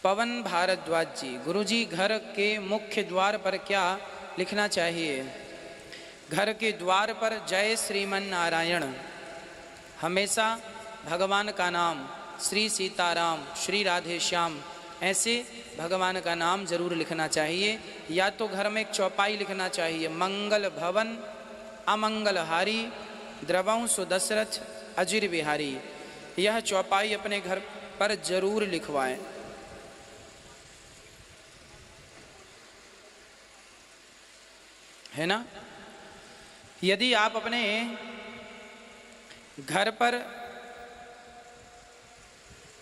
पवन भारद्वाज जी, गुरुजी घर के मुख्य द्वार पर क्या लिखना चाहिए? घर के द्वार पर जय श्रीमन नारायण, हमेशा भगवान का नाम, श्री सीताराम, श्री राधे श्याम, ऐसे भगवान का नाम जरूर लिखना चाहिए। या तो घर में एक चौपाई लिखना चाहिए, मंगल भवन अमंगल हारी, द्रवंसु दशरथ अजिर बिहारी। यह चौपाई अपने घर पर जरूर लिखवाएं। है ना? यदि आप अपने घर पर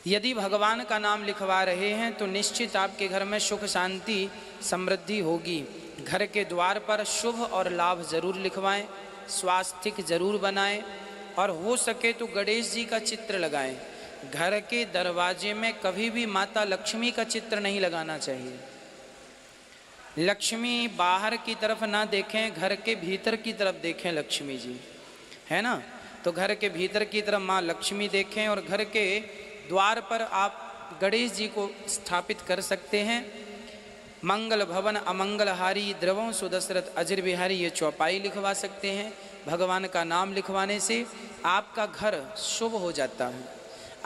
यदि भगवान का नाम लिखवा रहे हैं तो निश्चित आपके घर में सुख शांति समृद्धि होगी। घर के द्वार पर शुभ और लाभ जरूर लिखवाएं, स्वास्तिक जरूर बनाएं और हो सके तो गणेश जी का चित्र लगाएं। घर के दरवाजे में कभी भी माता लक्ष्मी का चित्र नहीं लगाना चाहिए। लक्ष्मी बाहर की तरफ ना देखें, घर के भीतर की तरफ देखें लक्ष्मी जी, है ना? तो घर के भीतर की तरफ माँ लक्ष्मी देखें और घर के द्वार पर आप गणेश जी को स्थापित कर सकते हैं। मंगल भवन अमंगल हारी, द्रवंसु दशरथ अजिर बिहारी, ये चौपाई लिखवा सकते हैं। भगवान का नाम लिखवाने से आपका घर शुभ हो जाता है।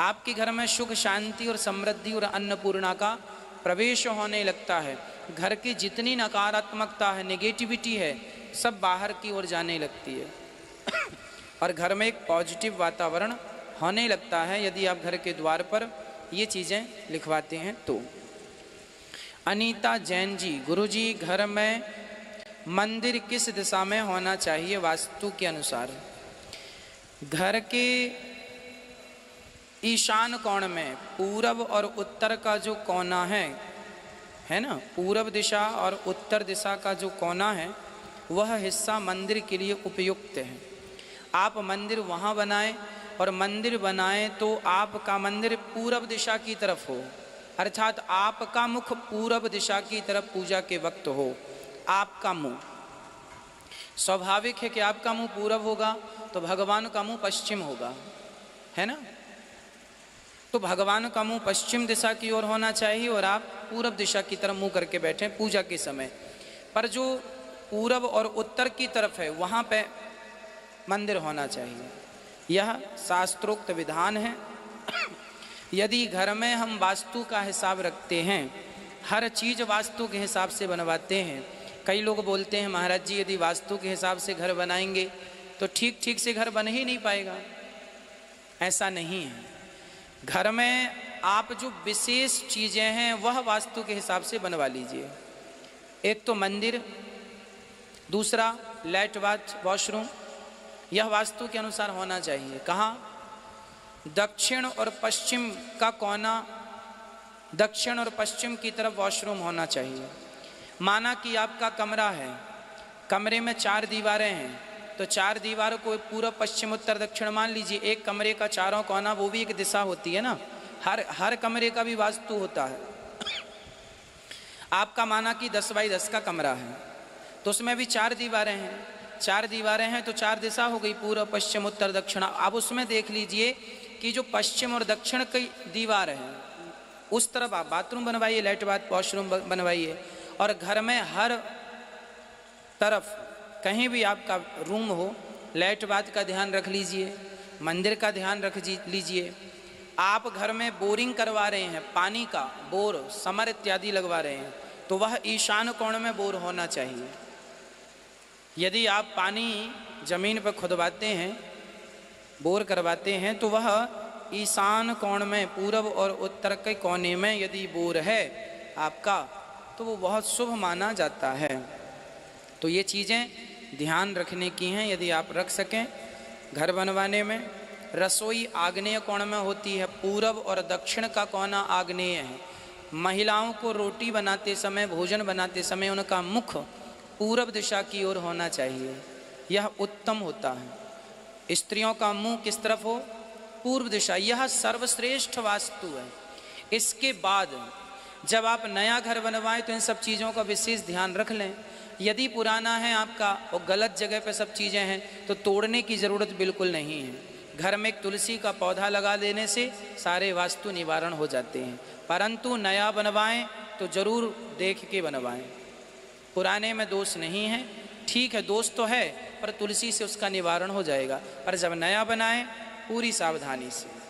आपके घर में सुख शांति और समृद्धि और अन्नपूर्णा का प्रवेश होने लगता है। घर की जितनी नकारात्मकता है, नेगेटिविटी है, सब बाहर की ओर जाने लगती है और घर में एक पॉजिटिव वातावरण होने लगता है यदि आप घर के द्वार पर ये चीज़ें लिखवाते हैं तो। अनीता जैन जी, गुरुजी घर में मंदिर किस दिशा में होना चाहिए वास्तु के अनुसार? घर के ईशान कोण में पूरब और उत्तर का जो कोना है ना, पूरब दिशा और उत्तर दिशा का जो कोना है वह हिस्सा मंदिर के लिए उपयुक्त है। आप मंदिर वहाँ बनाएं और मंदिर बनाएं तो आपका मंदिर पूरब दिशा की तरफ हो, अर्थात आपका मुख पूरब दिशा की तरफ पूजा के वक्त हो। आपका मुंह, स्वाभाविक है कि आपका मुंह पूरब होगा तो भगवान का मुंह पश्चिम होगा, है ना? तो भगवान का मुंह पश्चिम दिशा की ओर होना चाहिए और आप पूरब दिशा की तरफ मुंह करके बैठें पूजा के समय। पर जो पूरब और उत्तर की तरफ है वहाँ पे मंदिर होना चाहिए। यह शास्त्रोक्त विधान है। यदि घर में हम वास्तु का हिसाब रखते हैं, हर चीज़ वास्तु के हिसाब से बनवाते हैं। कई लोग बोलते हैं महाराज जी यदि वास्तु के हिसाब से घर बनाएंगे तो ठीक ठीक से घर बन ही नहीं पाएगा। ऐसा नहीं है। घर में आप जो विशेष चीज़ें हैं वह वास्तु के हिसाब से बनवा लीजिए। एक तो मंदिर, दूसरा लैट बाथ वॉशरूम, यह वास्तु के अनुसार होना चाहिए। कहाँ? दक्षिण और पश्चिम का कोना, दक्षिण और पश्चिम की तरफ वॉशरूम होना चाहिए। माना कि आपका कमरा है, कमरे में 4 दीवारें हैं तो 4 दीवारों को पूर्व पश्चिम उत्तर दक्षिण मान लीजिए। एक कमरे का चारों कोना, वो भी एक दिशा होती है ना, हर कमरे का भी वास्तु होता है। आपका माना कि 10 बाई 10 का कमरा है तो उसमें भी 4 दीवारें हैं, 4 दीवारें हैं तो 4 दिशा हो गई, पूर्व पश्चिम उत्तर दक्षिण। अब उसमें देख लीजिए कि जो पश्चिम और दक्षिण की दीवार है उस तरफ आप बाथरूम बनवाइए, लैट बाथ वॉशरूम बनवाइए। और घर में हर तरफ कहीं भी आपका रूम हो, लैट बाथ का ध्यान रख लीजिए, मंदिर का ध्यान रख लीजिए। आप घर में बोरिंग करवा रहे हैं, पानी का बोर, समर इत्यादि लगवा रहे हैं तो वह ईशान कोण में बोर होना चाहिए। यदि आप पानी जमीन पर खुदवाते हैं, बोर करवाते हैं तो वह ईशान कोण में, पूरब और उत्तर के कोने में यदि बोर है आपका तो वो बहुत शुभ माना जाता है। तो ये चीज़ें ध्यान रखने की हैं यदि आप रख सकें घर बनवाने में। रसोई आग्नेय कोण में होती है, पूरब और दक्षिण का कोना आग्नेय है। महिलाओं को रोटी बनाते समय, भोजन बनाते समय उनका मुख पूरब दिशा की ओर होना चाहिए, यह उत्तम होता है। स्त्रियों का मुंह किस तरफ हो? पूर्व दिशा। यह सर्वश्रेष्ठ वास्तु है। इसके बाद जब आप नया घर बनवाएं तो इन सब चीज़ों का विशेष ध्यान रख लें। यदि पुराना है आपका और गलत जगह पे सब चीज़ें हैं तो तोड़ने की ज़रूरत बिल्कुल नहीं है। घर में एक तुलसी का पौधा लगा देने से सारे वास्तु निवारण हो जाते हैं। परंतु नया बनवाएं तो जरूर देख के बनवाएं। पुराने में दोष नहीं है, ठीक है दोष तो है, पर तुलसी से उसका निवारण हो जाएगा। पर जब नया बनाएं पूरी सावधानी से।